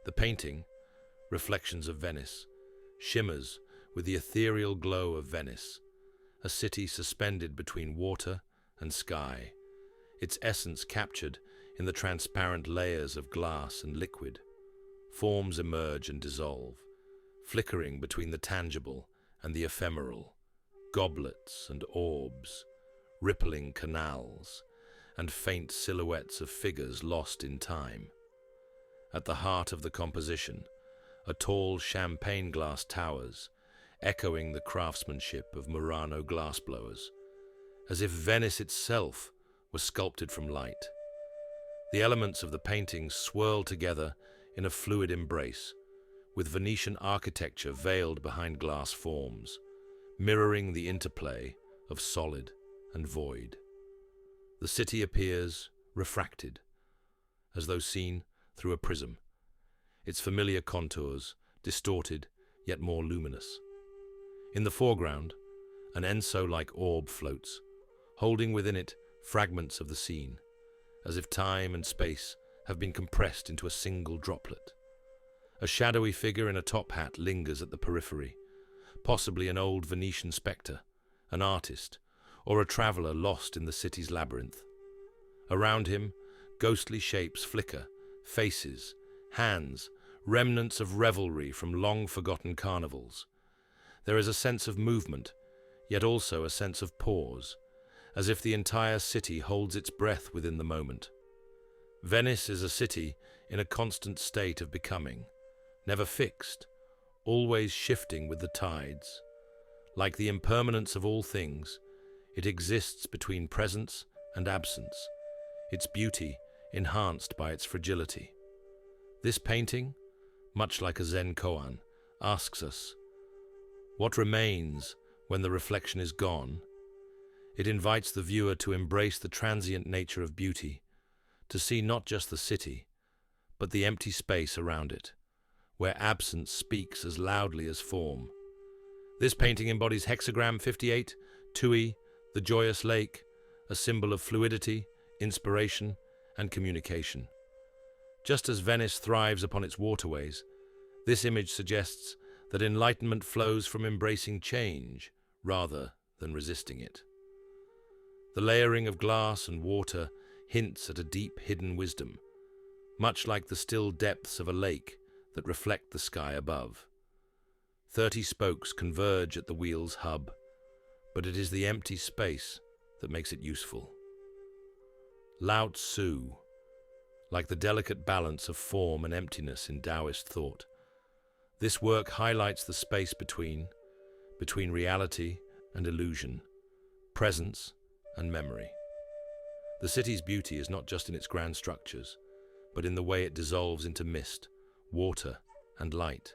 The painting, Reflections of Venice, shimmers with the ethereal glow of Venice, a city suspended between water and sky, its essence captured in the transparent layers of glass and liquid. Forms emerge and dissolve, flickering between the tangible and the ephemeral, goblets and orbs, rippling canals, and faint silhouettes of figures lost in time. At the heart of the composition, a tall champagne glass towers, echoing the craftsmanship of Murano glassblowers, as if Venice itself was sculpted from light. The elements of the painting swirl together in a fluid embrace, with Venetian architecture veiled behind glass forms, mirroring the interplay of solid and void. The city appears refracted, as though seen through a prism, its familiar contours distorted yet more luminous. In the foreground, an Enso-like orb floats, holding within it fragments of the scene, as if time and space have been compressed into a single droplet. A shadowy figure in a top hat lingers at the periphery, possibly an old Venetian spectre, an artist, or a traveller lost in the city's labyrinth. Around him, ghostly shapes flicker, faces, hands, remnants of revelry from long-forgotten carnivals. There is a sense of movement, yet also a sense of pause, as if the entire city holds its breath within the moment. Venice is a city in a constant state of becoming, never fixed, always shifting with the tides. Like the impermanence of all things, it exists between presence and absence, its beauty enhanced by its fragility. This painting, much like a Zen koan, asks us, what remains when the reflection is gone? It invites the viewer to embrace the transient nature of beauty, to see not just the city, but the empty space around it, where absence speaks as loudly as form. This painting embodies hexagram 58, Tui, the joyous lake, a symbol of fluidity, inspiration, and communication. Just as Venice thrives upon its waterways, this image suggests that enlightenment flows from embracing change rather than resisting it. The layering of glass and water hints at a deep hidden wisdom, much like the still depths of a lake that reflect the sky above. 30 spokes converge at the wheel's hub, but it is the empty space that makes it useful. Lao Tzu, like the delicate balance of form and emptiness in Taoist thought, this work highlights the space between reality and illusion, presence and memory. The city's beauty is not just in its grand structures, but in the way it dissolves into mist, water, and light.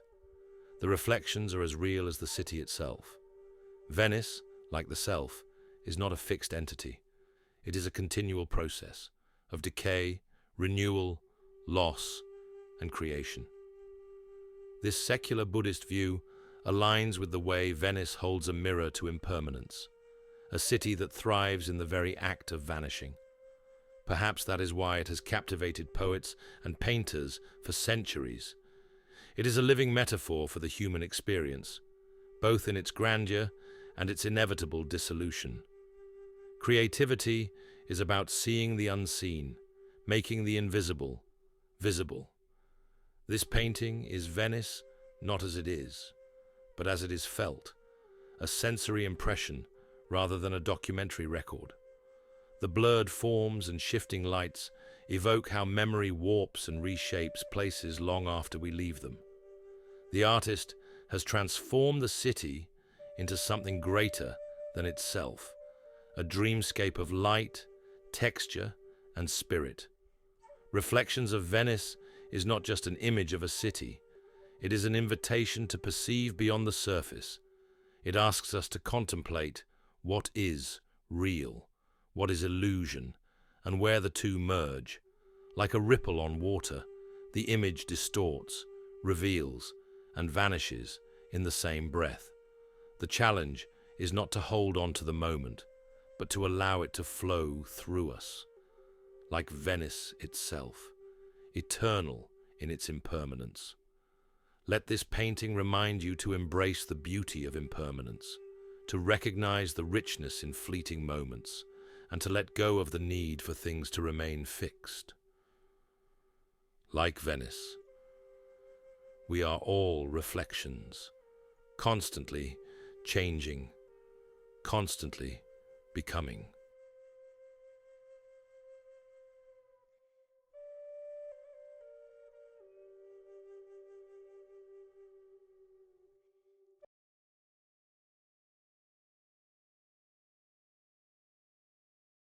The reflections are as real as the city itself. Venice, like the self, is not a fixed entity. It is a continual process of decay, renewal, loss, and creation. This secular Buddhist view aligns with the way Venice holds a mirror to impermanence, a city that thrives in the very act of vanishing. Perhaps that is why it has captivated poets and painters for centuries. It is a living metaphor for the human experience, both in its grandeur and its inevitable dissolution. Creativity is about seeing the unseen, making the invisible visible. This painting is Venice not as it is, but as it is felt, a sensory impression rather than a documentary record. The blurred forms and shifting lights evoke how memory warps and reshapes places long after we leave them. The artist has transformed the city into something greater than itself, a dreamscape of light, texture, and spirit. Reflections of Venice is not just an image of a city, it is an invitation to perceive beyond the surface. It asks us to contemplate what is real, what is illusion, and where the two merge. Like a ripple on water, the image distorts, reveals, and vanishes in the same breath. The challenge is not to hold on to the moment, but to allow it to flow through us. Like Venice itself, eternal in its impermanence. Let this painting remind you to embrace the beauty of impermanence, to recognize the richness in fleeting moments, and to let go of the need for things to remain fixed. Like Venice, we are all reflections, constantly changing, constantly becoming.